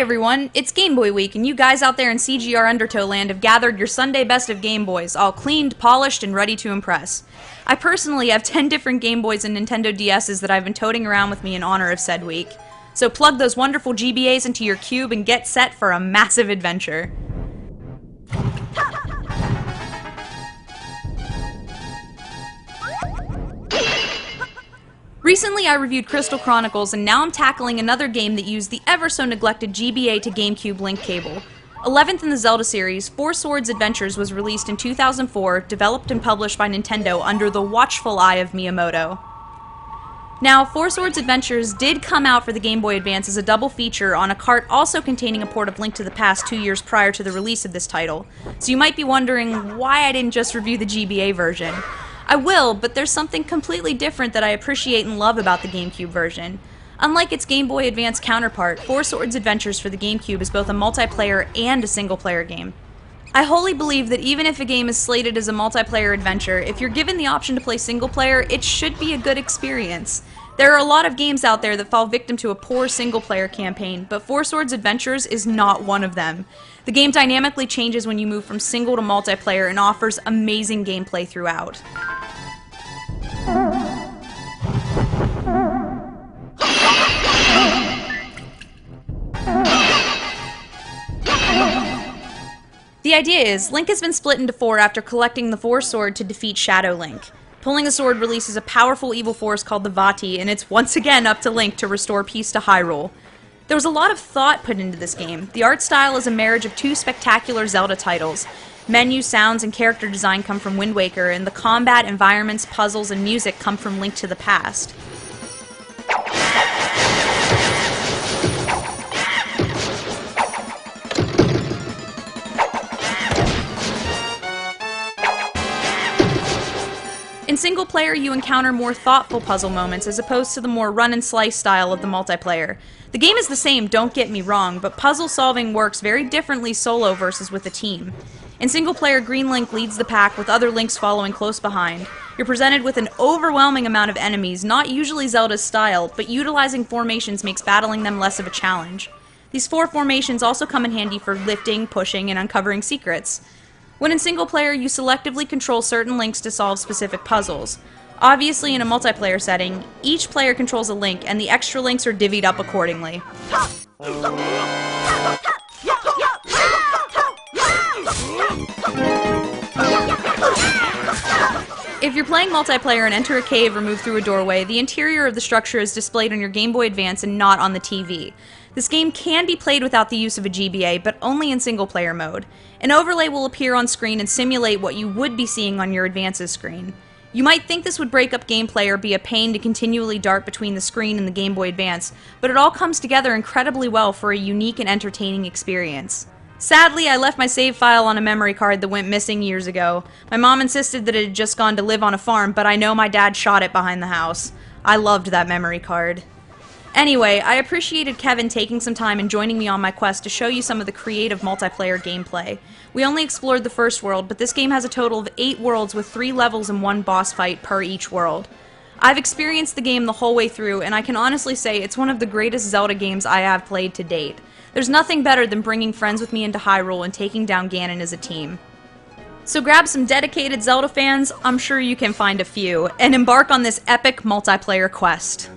Hi everyone, it's Game Boy Week, and you guys out there in CGR Undertow land have gathered your Sunday best of Game Boys, all cleaned, polished, and ready to impress. I personally have 10 different Game Boys and Nintendo DS's that I've been toting around with me in honor of said week. So plug those wonderful GBAs into your cube and get set for a massive adventure. Recently I reviewed Crystal Chronicles, and now I'm tackling another game that used the ever-so-neglected GBA to Gamecube link cable. 11th in the Zelda series, Four Swords Adventures was released in 2004, developed and published by Nintendo under the watchful eye of Miyamoto. Now, Four Swords Adventures did come out for the Game Boy Advance as a double feature on a cart also containing a port of Link to the Past 2 years prior to the release of this title. So you might be wondering why I didn't just review the GBA version. I will, but there's something completely different that I appreciate and love about the GameCube version. Unlike its Game Boy Advance counterpart, Four Swords Adventures for the GameCube is both a multiplayer and a single-player game. I wholly believe that even if a game is slated as a multiplayer adventure, if you're given the option to play single-player, it should be a good experience. There are a lot of games out there that fall victim to a poor single-player campaign, but Four Swords Adventures is not one of them. The game dynamically changes when you move from single to multiplayer and offers amazing gameplay throughout. The idea is, Link has been split into four after collecting the Four Sword to defeat Shadow Link. Pulling the sword releases a powerful evil force called the Vati, and it's once again up to Link to restore peace to Hyrule. There was a lot of thought put into this game. The art style is a marriage of two spectacular Zelda titles. Menu, sounds, and character design come from Wind Waker, and the combat, environments, puzzles, and music come from Link to the Past. In single player, you encounter more thoughtful puzzle moments as opposed to the more run-and-slice style of the multiplayer. The game is the same, don't get me wrong, but puzzle solving works very differently solo versus with a team. In single player, Green Link leads the pack with other Links following close behind. You're presented with an overwhelming amount of enemies, not usually Zelda's style, but utilizing formations makes battling them less of a challenge. These four formations also come in handy for lifting, pushing, and uncovering secrets. When in single player, you selectively control certain Links to solve specific puzzles. Obviously, in a multiplayer setting, each player controls a Link, and the extra Links are divvied up accordingly. If you're playing multiplayer and enter a cave or move through a doorway, the interior of the structure is displayed on your Game Boy Advance and not on the TV. This game can be played without the use of a GBA, but only in single-player mode. An overlay will appear on screen and simulate what you would be seeing on your Advance's screen. You might think this would break up gameplay or be a pain to continually dart between the screen and the Game Boy Advance, but it all comes together incredibly well for a unique and entertaining experience. Sadly, I left my save file on a memory card that went missing years ago. My mom insisted that it had just gone to live on a farm, but I know my dad shot it behind the house. I loved that memory card. Anyway, I appreciated Kevin taking some time and joining me on my quest to show you some of the creative multiplayer gameplay. We only explored the first world, but this game has a total of 8 worlds with 3 levels and 1 boss fight per each world. I've experienced the game the whole way through, and I can honestly say it's one of the greatest Zelda games I have played to date. There's nothing better than bringing friends with me into Hyrule and taking down Ganon as a team. So grab some dedicated Zelda fans, I'm sure you can find a few, and embark on this epic multiplayer quest.